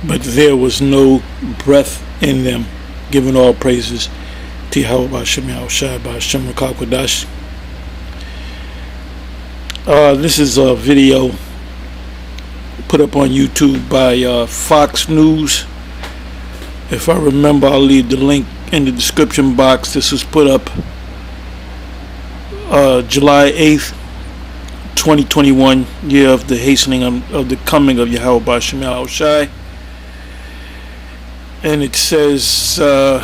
but there was no breath in them. Giving all praises to Yahweh B'Shem Yahushua B'Shem Rakakwadash. This is a video put up on YouTube by Fox News. If I remember, I'll leave the link in the description box. This was put up July 8th, 2021, year of the hastening of the coming of Yahweh B'Shem Yahushua. And it says, the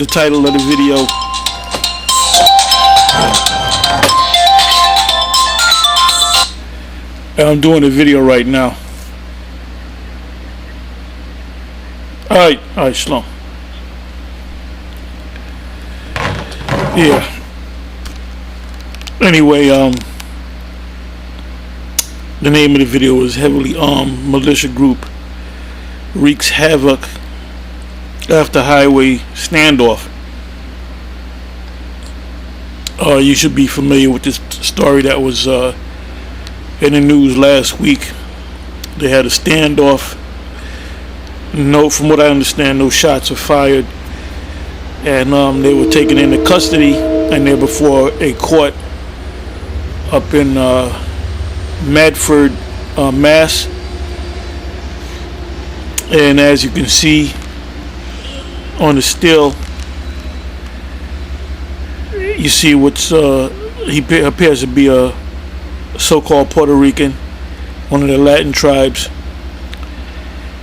title of the video, and I'm doing a video right now. Alright, shalom. Yeah. Anyway, the name of the video is Heavily Armed Militia Group Wreaks Havoc After Highway Standoff. You should be familiar with this story that was in the news last week. They had a standoff. No, from what I understand, no shots were fired, and they were taken into custody, and they're before a court up in Medford, Mass. And as you can see on the still, you see what's he appears to be a so-called Puerto Rican, one of the Latin tribes.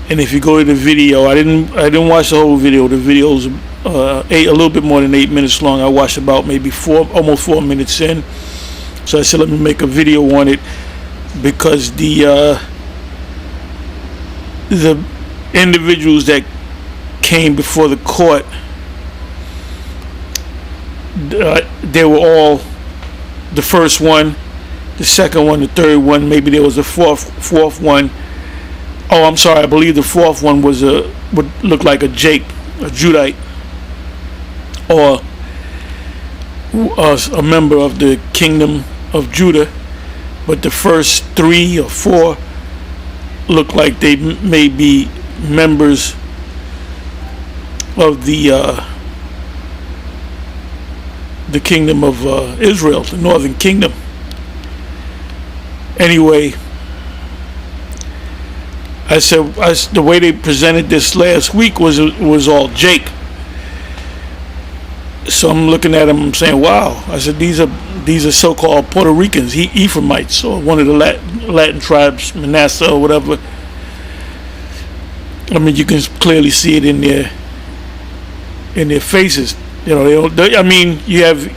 And if you go to the video, I didn't watch the whole video. The video's a little bit more than 8 minutes long. I watched about maybe almost 4 minutes in. So I said, let me make a video on it, because the individuals that came before the court, they were all the first one, the second one, the third one, maybe there was a fourth one. Oh, I'm sorry, I believe the fourth one was would look like a Judite, or a member of the kingdom of Judah. But the first 3 or 4 look like they may be members of the kingdom of Israel, the northern kingdom. Anyway, the way they presented this last week was all Jake. So I'm looking at them, I'm saying, wow. I said, these are so-called Puerto Ricans, Ephraimites, or one of the Latin tribes, Manasseh or whatever. I mean, you can clearly see it in their faces. You know, I mean, you have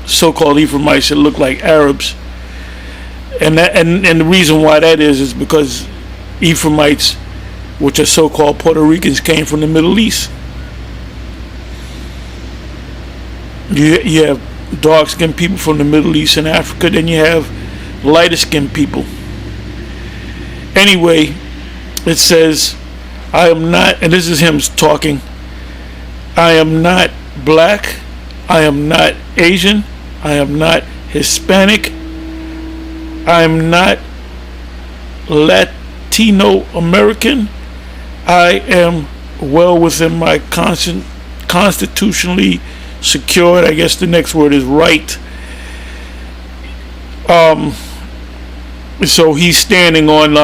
so-called Ephraimites that look like Arabs, and the reason why that is because Ephraimites, which are so-called Puerto Ricans, came from the Middle East. You have dark-skinned people from the Middle East and Africa, then you have lighter-skinned people. Anyway, it says, I am not, and this is him talking, I am not black, I am not Asian, I am not Hispanic, I am not Latino American. I am well within my constitutionally secured, I guess the next word is right. So he's standing on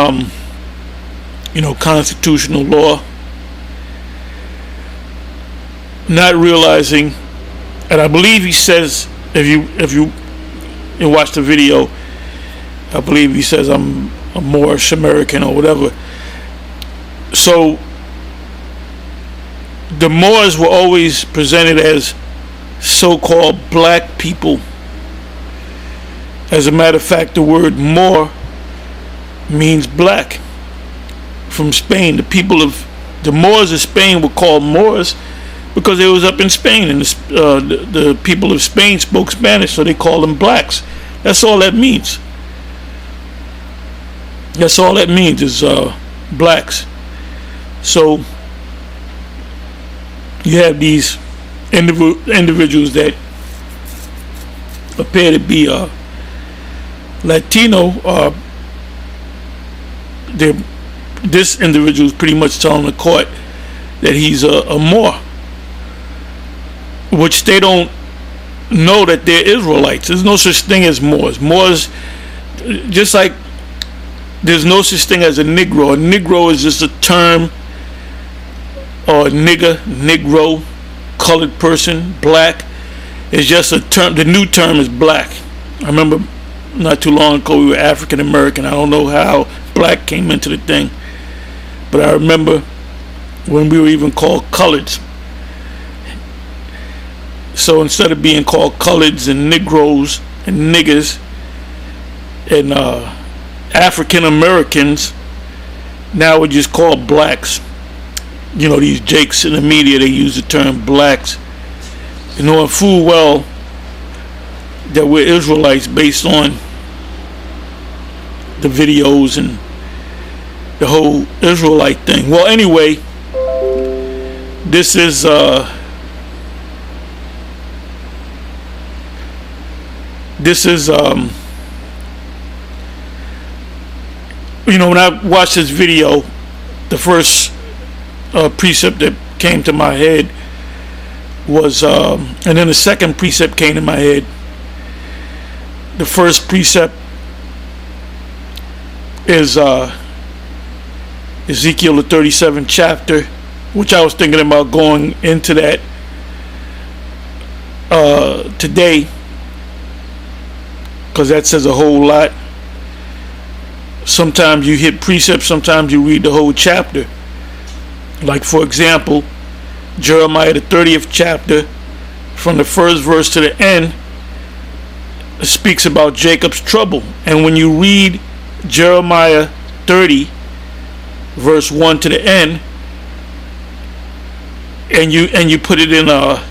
constitutional law, not realizing, and I believe he says, if you watch the video, I believe he says I'm a Moorish American or whatever. So the Moors were always presented as so-called black people. As a matter of fact, the word Moor means black. From Spain, the Moors of Spain were called Moors because they was up in Spain, and the people of Spain spoke Spanish, so they called them blacks. That's all that means. That's all that means is blacks. So you have these individuals that appear to be Latino, they're this individual is pretty much telling the court that he's a Moor, which they don't know that they're Israelites. There's no such thing as Moors. Moors, just like there's no such thing as a Negro. A Negro is just a term, or a nigger, Negro, colored person, black. It's just a term. The new term is black. I remember not too long ago we were African American. I don't know how black came into the thing, but I remember when we were even called coloreds. So instead of being called coloreds and Negroes and niggers and African Americans, now we're just called blacks. You know, these jakes in the media, they use the term blacks, knowing full well that we're Israelites based on the videos and the whole Israelite thing. Well, anyway, this is you know, when I watched this video, the first precept that came to my head was and then the second precept came to my head. The first precept is Ezekiel the 37th chapter, which I was thinking about going into that today, because that says a whole lot. Sometimes you hit precepts, sometimes you read the whole chapter. Like, for example, Jeremiah the 30th chapter, from the first verse to the end, speaks about Jacob's trouble. And when you read Jeremiah 30 verse 1 to the end, and you put it in a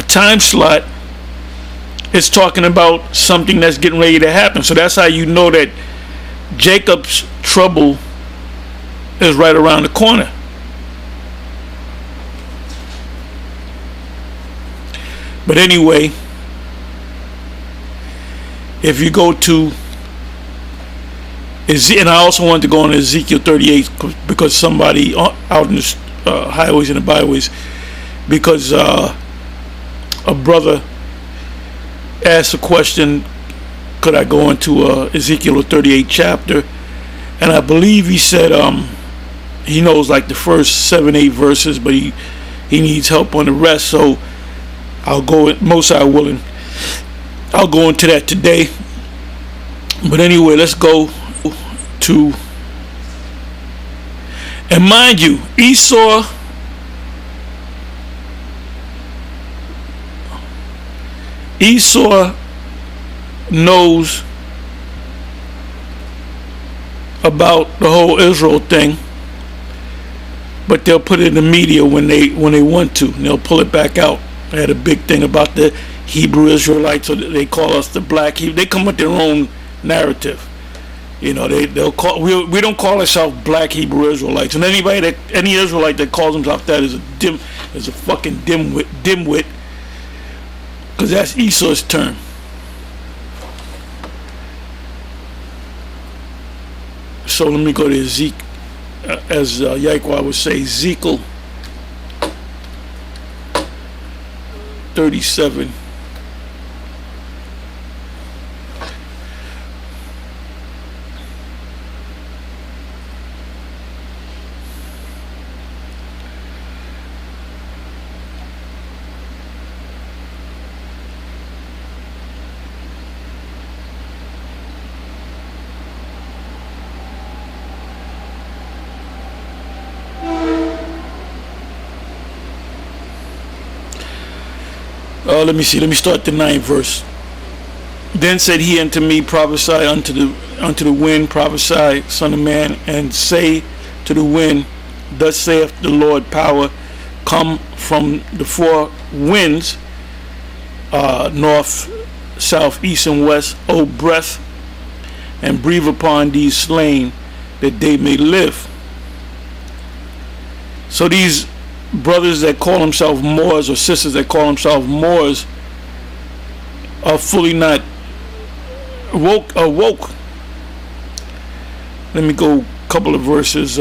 time slot, it's talking about something that's getting ready to happen. So that's how you know that Jacob's trouble is right around the corner. But anyway, if you go to and I also wanted to go on Ezekiel 38 because somebody out in the highways and the byways, because a brother asked a question, could I go into Ezekiel 38 chapter, and I believe he said he knows like the first 7-8 verses, but he needs help on the rest. So I'll go, most I willing, I'll go into that today. But anyway, let's go to, and mind you, Esau knows about the whole Israel thing, but they'll put it in the media when they want to, and they'll pull it back out. I had a big thing about the Hebrew Israelites, so they call us the black Hebrew. They come with their own narrative. You know, they'll call, we don't call ourselves black Hebrew Israelites, and any Israelite that calls himself that is a fucking dimwit, because that's Esau's term. So let me go to Ezekiel, as Yaqua would say, Ezekiel 37. Let me see. Let me start the 9th verse. Then said he unto me, prophesy unto the wind, prophesy, son of man, and say to the wind, thus saith the Lord power, come from the four winds, north, south, east, and west, O breath, and breathe upon these slain, that they may live. So these brothers that call themselves Moors, or sisters that call themselves Moors, are fully not woke. Let me go couple of verses.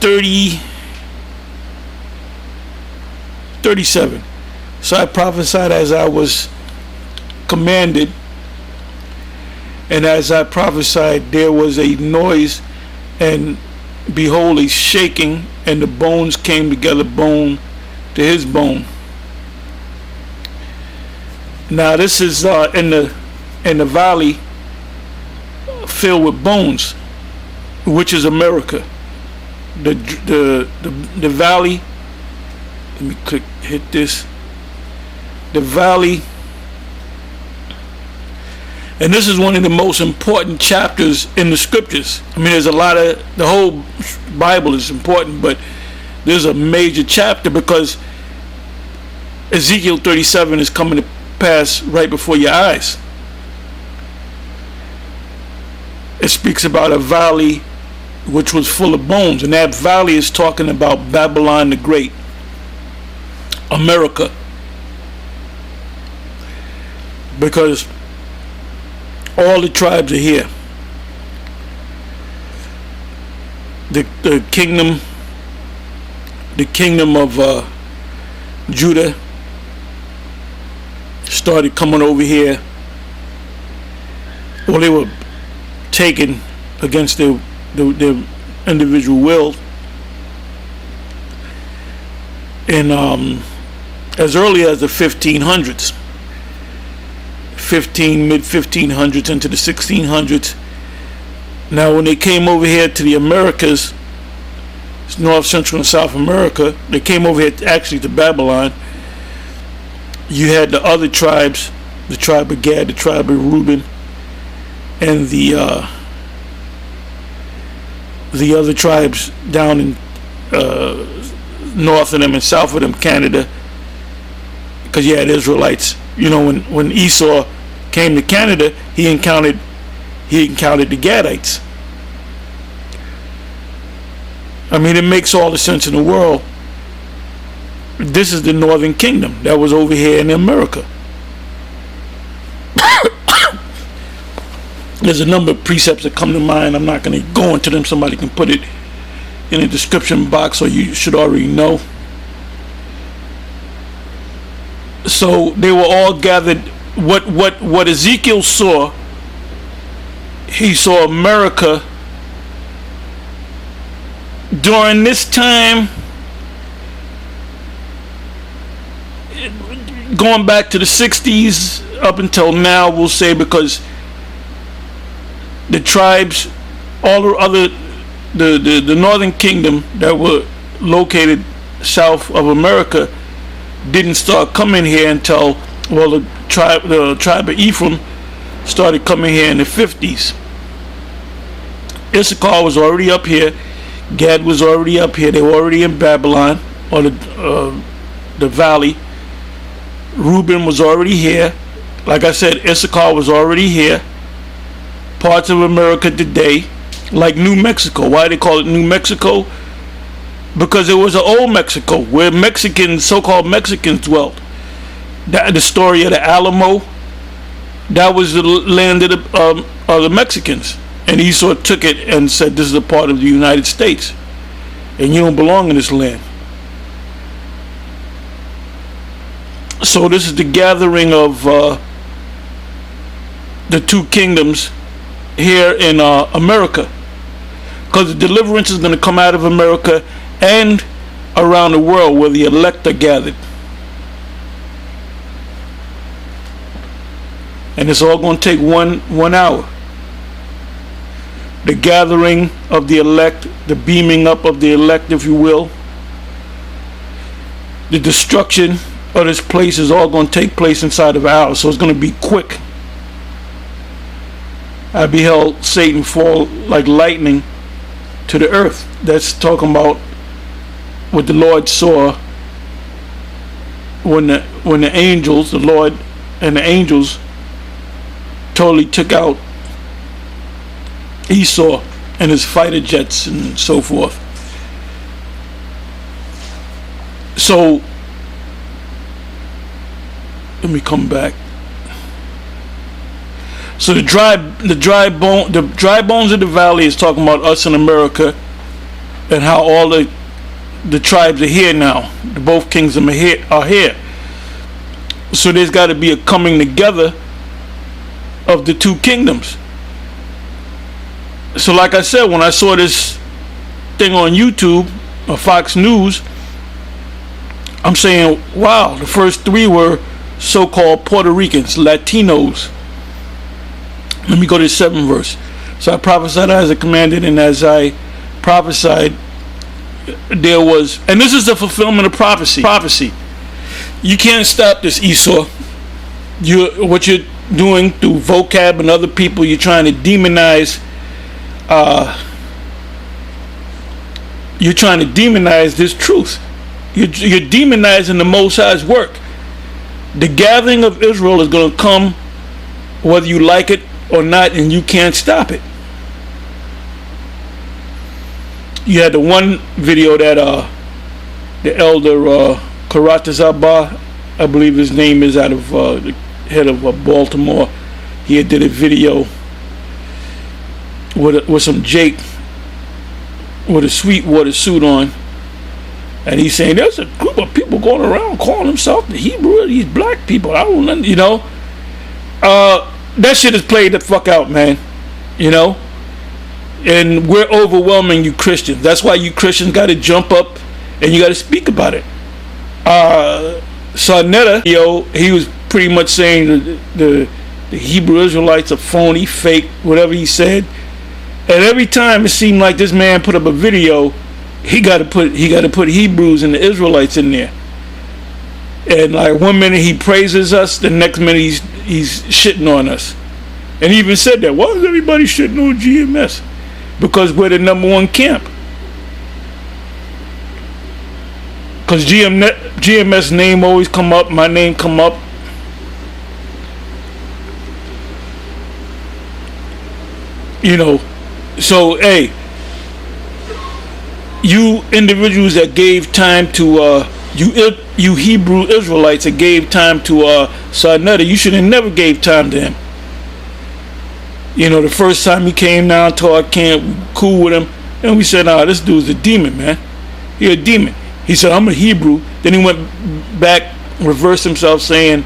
37. So I prophesied as I was commanded, and as I prophesied, there was a noise, and behold, a shaking, and the bones came together, bone to his bone. Now this is in the valley filled with bones, which is America. The valley. Let me hit this. The valley, and this is one of the most important chapters in the scriptures. I mean, there's a lot of, the whole Bible is important, but there's a major chapter because Ezekiel 37 is coming to pass right before your eyes. It speaks about a valley which was full of bones, and that valley is talking about Babylon the Great, America, because all the tribes are here. The kingdom of Judah started coming over here. Well, they were taken against their individual will, and as early as the 1500s, mid 1500s into the 1600s. Now, when they came over here to the Americas, North, Central, and South America, they came over here actually to Babylon. You had the other tribes, the tribe of Gad, the tribe of Reuben, and the other tribes down in north of them and south of them, Canada, because you had Israelites. You know, when Esau came to Canada, he encountered the Gadites. I mean, it makes all the sense in the world. This is the northern kingdom that was over here in America. There's a number of precepts that come to mind. I'm not going to go into them. Somebody can put it in the description box, or you should already know. So they were all gathered. What Ezekiel saw, he saw America during this time, going back to the 60s up until now, we'll say, because the tribes, all the other, the northern kingdom that were located south of America didn't start coming here until, well, the tribe of Ephraim started coming here in the 50s. Issachar was already up here. Gad was already up here. They were already in Babylon, or the valley. Reuben was already here. Like I said, Issachar was already here. Parts of America today, like New Mexico. Why they call it New Mexico? Because it was an old Mexico where Mexicans, so-called Mexicans, dwelt. The story of the Alamo, that was the land of the Mexicans. And Esau took it and said, this is a part of the United States, and you don't belong in this land. So this is the gathering of the two kingdoms here in America, because the deliverance is going to come out of America and around the world where the elect are gathered. And it's all going to take one hour. The gathering of the elect, the beaming up of the elect, if you will, the destruction of this place is all going to take place inside of hours. So it's going to be quick. I beheld Satan fall like lightning to the earth. That's talking about what the Lord saw when the angels, the Lord and the angels, totally took out Esau and his fighter jets and so forth. So let me come back. So the dry bones of the valley is talking about us in America, and how all the tribes are here now. Both kingdoms are here. So there's got to be a coming together of the two kingdoms. So like I said, when I saw this thing on YouTube or Fox News, I'm saying, wow, the first three were so-called Puerto Ricans, Latinos. Let me go to the 7th verse. So I prophesied as I commanded, and as I prophesied, there was, and this is the fulfillment of prophecy. You can't stop this, Esau. What you're doing through vocab and other people, you're trying to demonize. You're trying to demonize this truth. You're demonizing the Most High's work. The gathering of Israel is going to come, whether you like it or not, and you can't stop it. You had the one video that the elder Karatazaba, I believe his name is, out of the head of Baltimore. He had did a video with some Jake with a Sweetwater suit on, and he's saying there's a group of people going around calling themselves the Hebrew, these black people. I don't know, you know. That shit is played the fuck out, man. You know. And we're overwhelming you Christians. That's why you Christians got to jump up and you got to speak about it. Sarnetta, he was pretty much saying the Hebrew Israelites are phony, fake, whatever he said. And every time it seemed like this man put up a video, he got to put Hebrews and the Israelites in there. And like one minute he praises us, the next minute he's shitting on us. And he even said that. Why is everybody shitting on GMS? Because we're the #1 camp. Because GMS name always come up, my name come up. You know, so hey, you individuals that gave time to you Hebrew Israelites that gave time to Sarnetta, you should have never gave time to him. You know, the first time he came down to our camp, cool with him, and we said, "Nah, this dude's a demon, man. He's a demon." He said, "I'm a Hebrew." Then he went back, reversed himself, saying,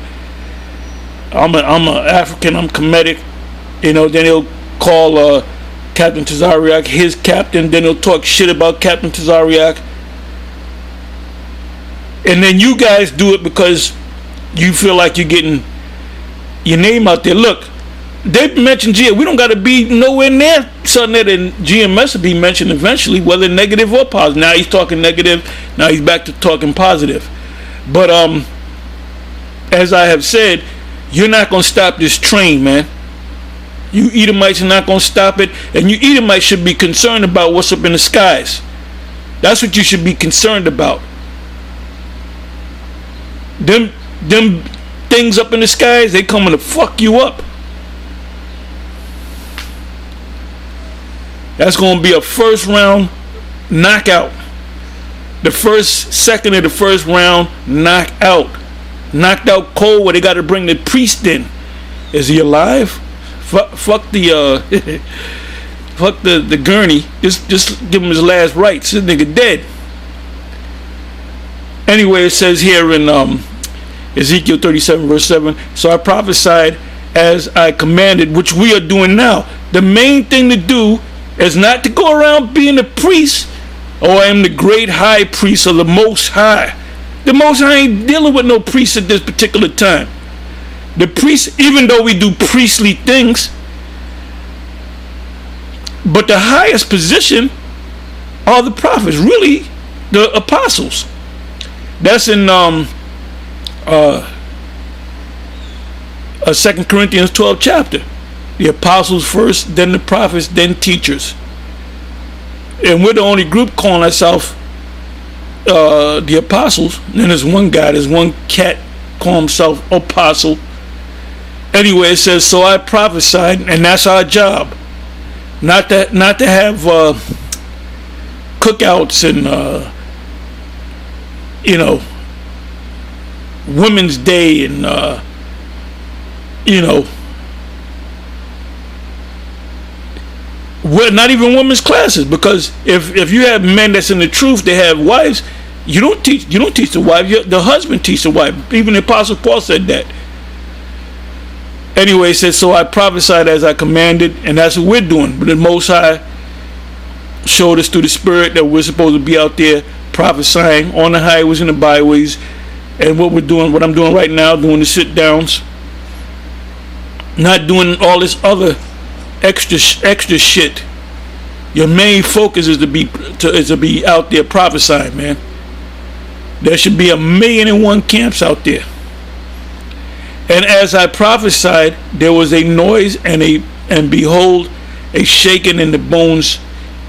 "I'm a African. I'm Kemetic." You know, then he'll call Captain Tazariak his captain. Then he'll talk shit about Captain Tazariak. And then you guys do it because you feel like you're getting your name out there. Look. They mentioned GMS. We don't got to be nowhere near something that in GMS will be mentioned eventually, whether negative or positive. Now he's talking negative. Now he's back to talking positive. But as I have said, you're not going to stop this train, man. You Edomites are not going to stop it. And you Edomites should be concerned about what's up in the skies. That's what you should be concerned about. Them things up in the skies, they coming to fuck you up. That's going to be a first round knockout. The second of the first round knockout. Knocked out cold where they got to bring the priest in. Is he alive? Fuck the fuck the gurney. Just give him his last rites. This nigga dead. Anyway, it says here in Ezekiel 37 verse 7, so I prophesied as I commanded, which we are doing now. The main thing to do is not to go around being a priest. Oh, I am the great high priest of the Most High. The Most High ain't dealing with no priest at this particular time. The priests, even though we do priestly things, but the highest position are the prophets, really the apostles. That's in 2 Corinthians 12 chapter. The apostles first, then the prophets, then teachers. And we're the only group calling ourselves the apostles. And then there's one guy, there's one cat calling himself apostle. Anyway, it says, so I prophesied, and that's our job. Not to have cookouts and Women's Day and Well, not even women's classes, because if you have men that's in the truth, they have wives. You don't teach the wife. The husband teach the wife. Even the Apostle Paul said that. Anyway, it says, so I prophesied as I commanded, and that's what we're doing. But the Most High showed us through the Spirit that we're supposed to be out there prophesying on the highways and the byways. And what I'm doing right now, doing the sit downs, not doing all this other extra shit. Your main focus is to be out there prophesying, man. There should be 1,000,001 camps out there. And as I prophesied, there was a noise, and behold, a shaking, and the bones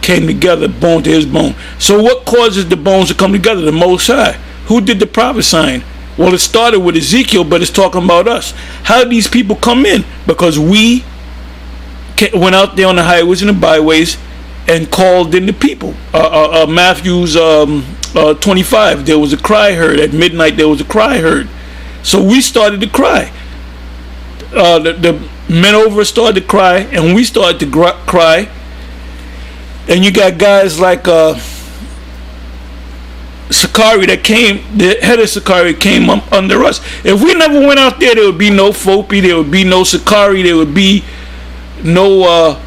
came together, bone to his bone. So what causes the bones to come together? The Most High. Who did the prophesying? Well, it started with Ezekiel, but it's talking about us. How did these people come in? Because we went out there on the highways and the byways and called in the people. Matthew's 25, there was a cry heard. At midnight, there was a cry heard. So we started to cry. The men over us started to cry, and we started to cry. And you got guys like Sakari the head of Sakari came up under us. If we never went out there would be no Fopi, there would be no Sakari, there would be no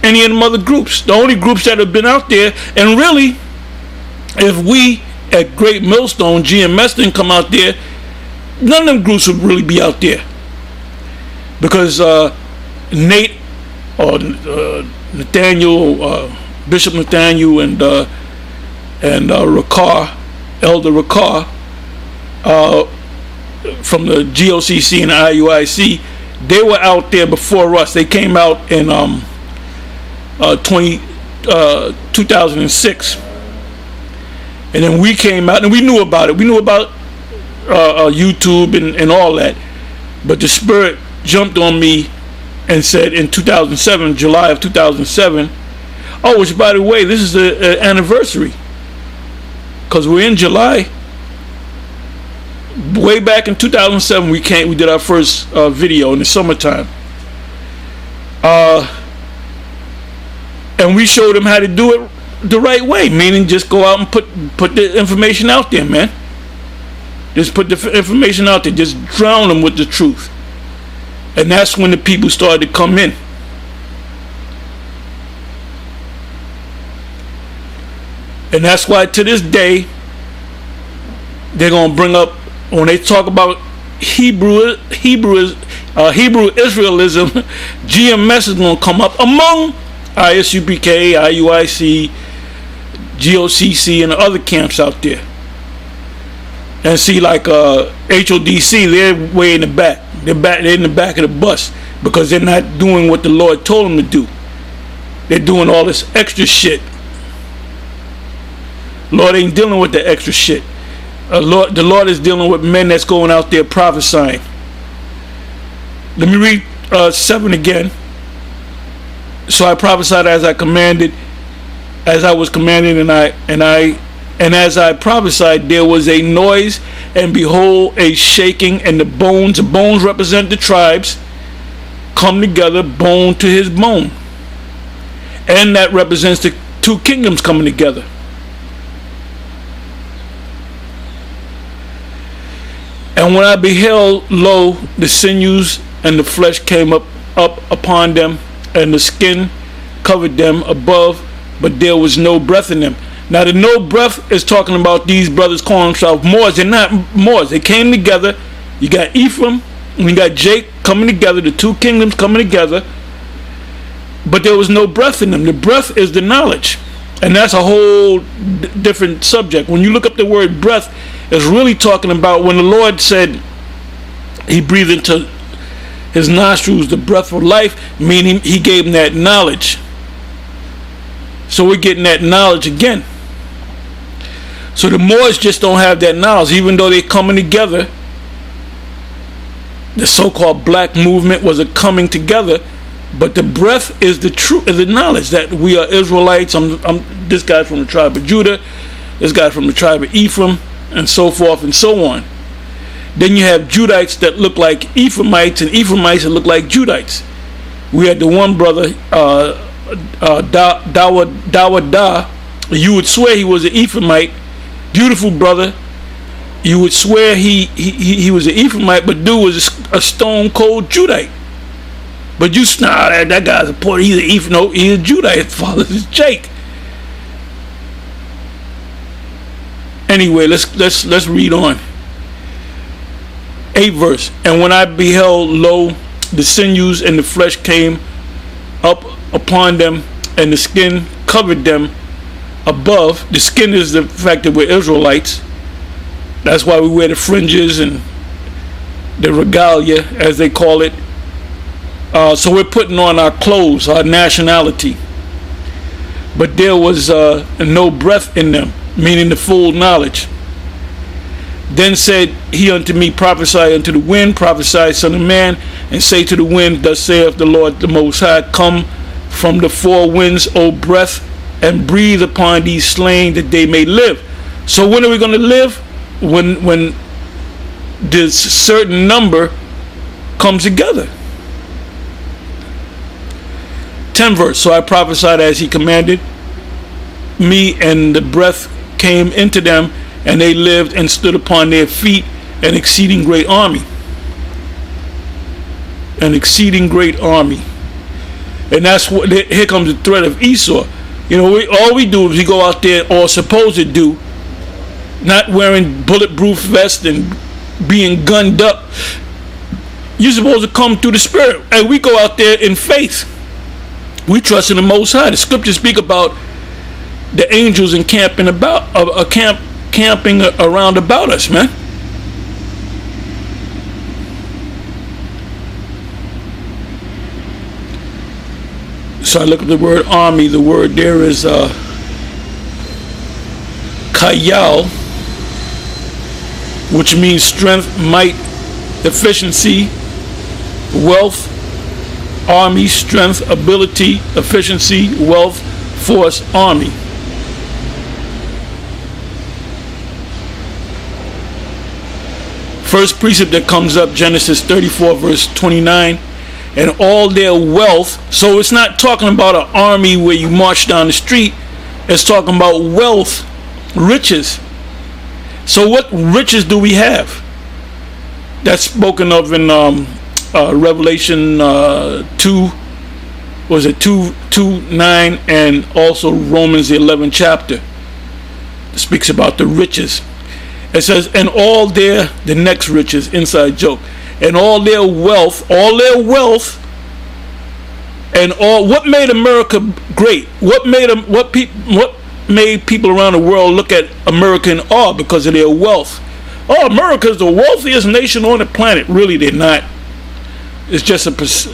any of them other groups. The only groups that have been out there, and really, if we at Great Millstone, GMS didn't come out there, none of them groups would really be out there. Because Nate or Nathaniel, Bishop Nathaniel, and Rakar, Elder Rakar, from the GOCC and the IUIC, they were out there before us. They came out in 2006, and then we came out, and we knew about it. We knew about YouTube and all that, but the Spirit jumped on me and said in 2007, July of 2007, oh, which by the way, this is the anniversary, because we're in July. Way back in 2007, we did our first video in the summertime, and we showed them how to do it the right way, meaning just go out and put the information out there, man. Just put the information out there, just drown them with the truth. And that's when the people started to come in. And that's why to this day, they're going to bring up, when they talk about Hebrew Israelism, GMS is going to come up among ISUPK, IUIC, GOCC, and the other camps out there. And see, like HODC, they're way in the back. They're in the back of the bus because they're not doing what the Lord told them to do. They're doing all this extra shit. Lord ain't dealing with the extra shit. The Lord is dealing with men that's going out there prophesying. Let me read 7 again. So I prophesied as I commanded, as I was commanded, and as I prophesied, there was a noise, and behold, a shaking, and the bones represent the tribes, come together, bone to his bone. And that represents the two kingdoms coming together. And when I beheld, lo, the sinews and the flesh came up upon them, and the skin covered them above, but there was no breath in them. Now the no breath is talking about these brothers calling themselves Moors. They're not Moors. They came together. You got Ephraim and you got Jake coming together, the two kingdoms coming together, but there was no breath in them. The breath is the knowledge, and that's a whole different subject. When you look up the word breath, it's really talking about when the Lord said he breathed into his nostrils the breath of life, meaning he gave them that knowledge. So we're getting that knowledge again. So the Moors just don't have that knowledge, even though they're coming together. The so-called black movement was a coming together, but the breath is the truth, is the knowledge that we are Israelites. I'm this guy from the tribe of Judah, this guy from the tribe of Ephraim, and so forth and so on. Then you have Judites that look like Ephraimites, and Ephraimites that look like Judites. We had the one brother, Dawada, you would swear he was an Ephraimite. Beautiful brother. You would swear he was an Ephraimite, but dude was a stone cold Judite. But you that guy's a Puerto. He's an Ephraim. No, he's a Judite. His father is Jake. Anyway, let's read on. 8th verse. And when I beheld, lo, the sinews and the flesh came up upon them, and the skin covered them above. The skin is the fact that we're Israelites. That's why we wear the fringes and the regalia, as they call it. So we're putting on our clothes, our nationality. But there was no breath in them, meaning the full knowledge. Then said he unto me, prophesy unto the wind, prophesy, son of man, and say to the wind, thus saith the Lord the Most High, come from the four winds, O breath, and breathe upon these slain that they may live. So when are we going to live? When this certain number comes together. 10th verse. So I prophesied as he commanded me, and the breath came into them, and they lived and stood upon their feet, an exceeding great army. An exceeding great army. And that's what, here comes the threat of Esau. You know, all we do is we go out there, or supposed to do, not wearing bulletproof vests and being gunned up. You're supposed to come through the Spirit, and we go out there in faith. We trust in the Most High. The scriptures speak about the angels encamping camping around about us, man. So I look at the word army. The word there is kayal, which means strength, might, efficiency, wealth. Army, strength, ability, efficiency, wealth, force, army. First precept that comes up, Genesis 34 verse 29, and all their wealth. So it's not talking about an army where you march down the street. It's talking about wealth, riches. So what riches do we have? That's spoken of in Revelation 2, was it 2:9, and also Romans the 11th chapter. It speaks about the riches. It says, and all their, the next riches, inside joke, and all their wealth, and all, what made America great? What made people around the world look at America in awe? Because of their wealth. Oh, America is the wealthiest nation on the planet. Really, they're not. It's just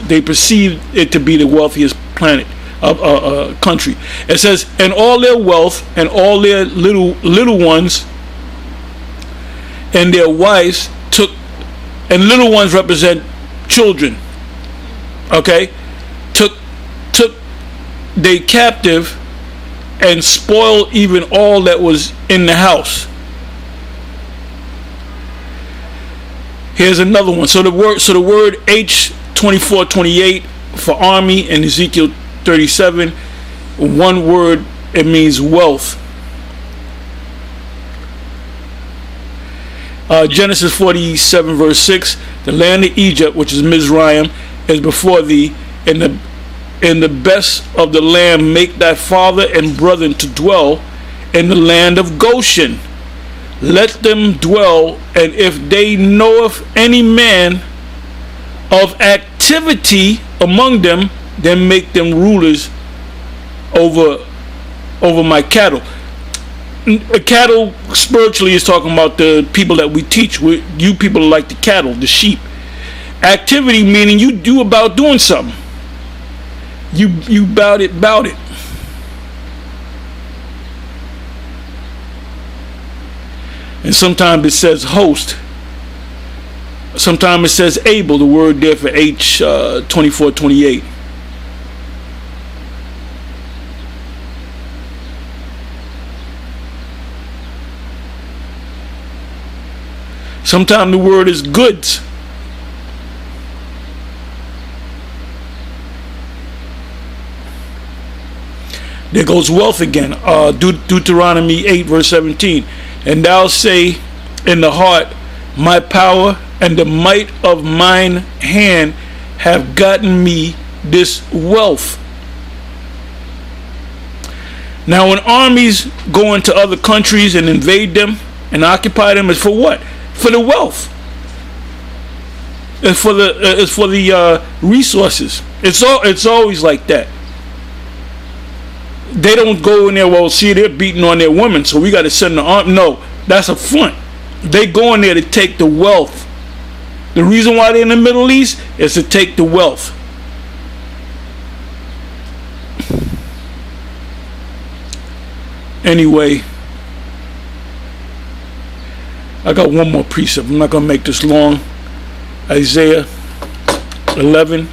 they perceive it to be the wealthiest country. It says, and all their wealth and all their little ones and their wives took, and little ones represent children. Okay, took they captive and spoiled even all that was in the house. Here's another one. So the word H2428 for army in Ezekiel 37, one word, it means wealth. Genesis 47 verse 6, the land of Egypt, which is Mizraim, is before thee. In the best of the land make thy father and brethren to dwell in the land of Goshen. Let them dwell, and if they know of any man of activity among them, then make them rulers over my cattle. Cattle spiritually is talking about the people that we teach. You people are like the cattle, the sheep. Activity meaning you do about doing something. You bout it. And sometimes it says host. Sometimes it says able, the word there for H2428. Sometimes the word is goods. There goes wealth again. Deuteronomy 8 verse 17. And thou say in the heart, my power and the might of mine hand have gotten me this wealth. Now when armies go into other countries and invade them and occupy them, it's for what? For the wealth. It's for the resources. It's always like that. They don't go in there, well, see, they're beating on their women, so we got to send the army. No, that's a front. They go in there to take the wealth. The reason why they're in the Middle East is to take the wealth. Anyway, I got one more precept. I'm not going to make this long. Isaiah 11.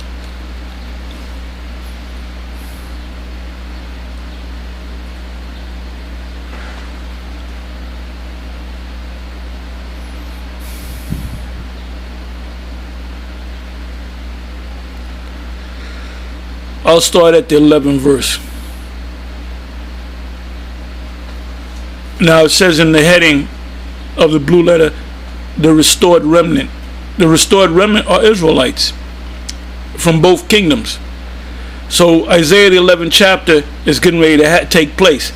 I'll start at the 11th verse. Now it says in the heading of the blue letter, the restored remnant. The restored remnant are Israelites from both kingdoms. So Isaiah the 11th chapter is getting ready to take place.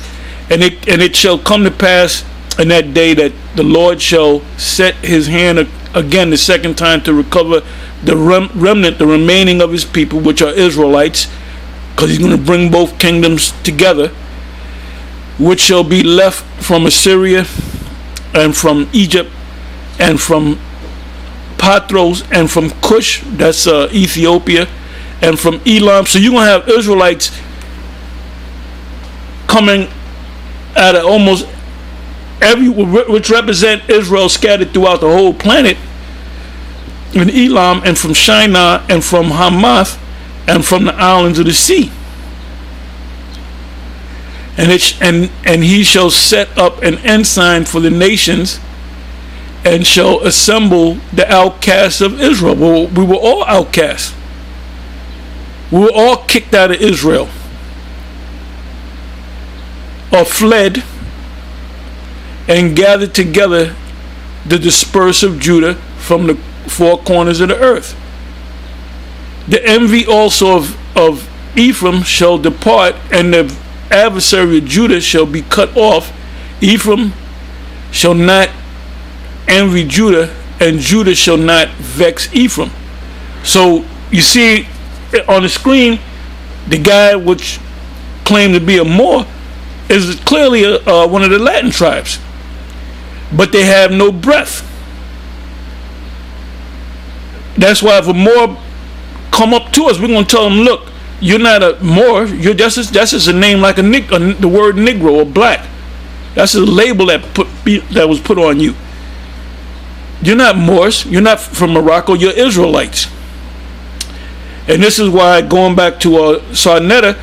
And it shall come to pass in that day that the Lord shall set his hand again the second time to recover the remnant, the remaining of his people, which are Israelites, because he's going to bring both kingdoms together, which shall be left from Assyria and from Egypt and from Pathros and from Cush, that's Ethiopia, and from Elam. So you're going to have Israelites coming out of almost every, which represent Israel scattered throughout the whole planet, in Elam and from Shinar and from Hamath and from the islands of the sea. And he shall set up an ensign for the nations and shall assemble the outcasts of Israel. Well, we were all outcasts. We were all kicked out of Israel or fled and gathered together the dispersed of Judah from the four corners of the earth. The envy also of Ephraim shall depart, and the adversary of Judah shall be cut off. Ephraim shall not envy Judah, and Judah shall not vex Ephraim. So you see on the screen, the guy which claimed to be a Moor is clearly one of the Latin tribes, but they have no breath. That's why if a Moor come up to us, we're going to tell them, look, you're not a Moor. That's just a name like the word Negro or black. That's a label that was put on you. You're not Moors. You're not from Morocco. You're Israelites. And this is why, going back to Sarnetta,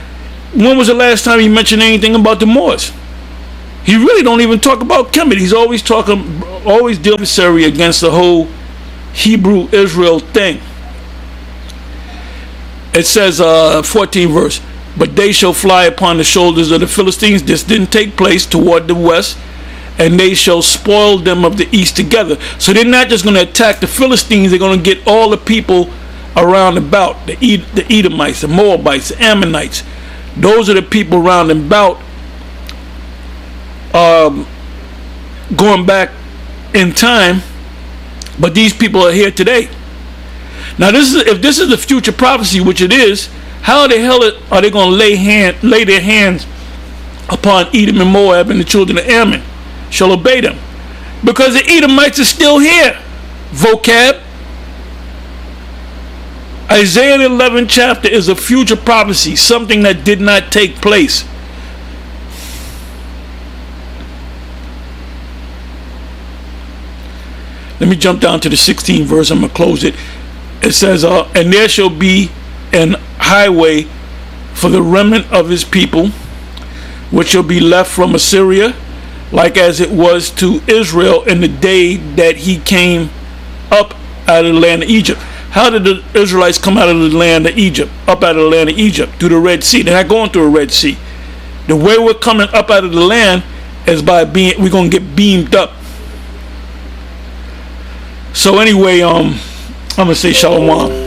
when was the last time he mentioned anything about the Moors? He really don't even talk about Kemet. He's always dealing adversary against the whole Hebrew Israel thing. It says 14 verse, but they shall fly upon the shoulders of the Philistines. This didn't take place toward the west, and they shall spoil them of the east together. So they're not just going to attack the Philistines, they're going to get all the people around about, the Edomites, the Moabites, the Ammonites. Those are the people around about, going back in time, but these people are here today. Now, if this is a future prophecy, which it is, how the hell are they going to lay their hands upon Edom and Moab, and the children of Ammon shall obey them? Because the Edomites are still here. Vocab. Isaiah the 11th chapter is a future prophecy, something that did not take place. Let me jump down to the 16th verse. I'm going to close it. It says, and there shall be an highway for the remnant of his people, which shall be left from Assyria, like as it was to Israel in the day that he came up out of the land of Egypt. How did the Israelites come out of the land of Egypt, up out of the land of Egypt? Through the Red Sea. They're not going through a Red Sea. The way we're coming up out of the land is by we're gonna get beamed up. So anyway, I'm gonna say shalom.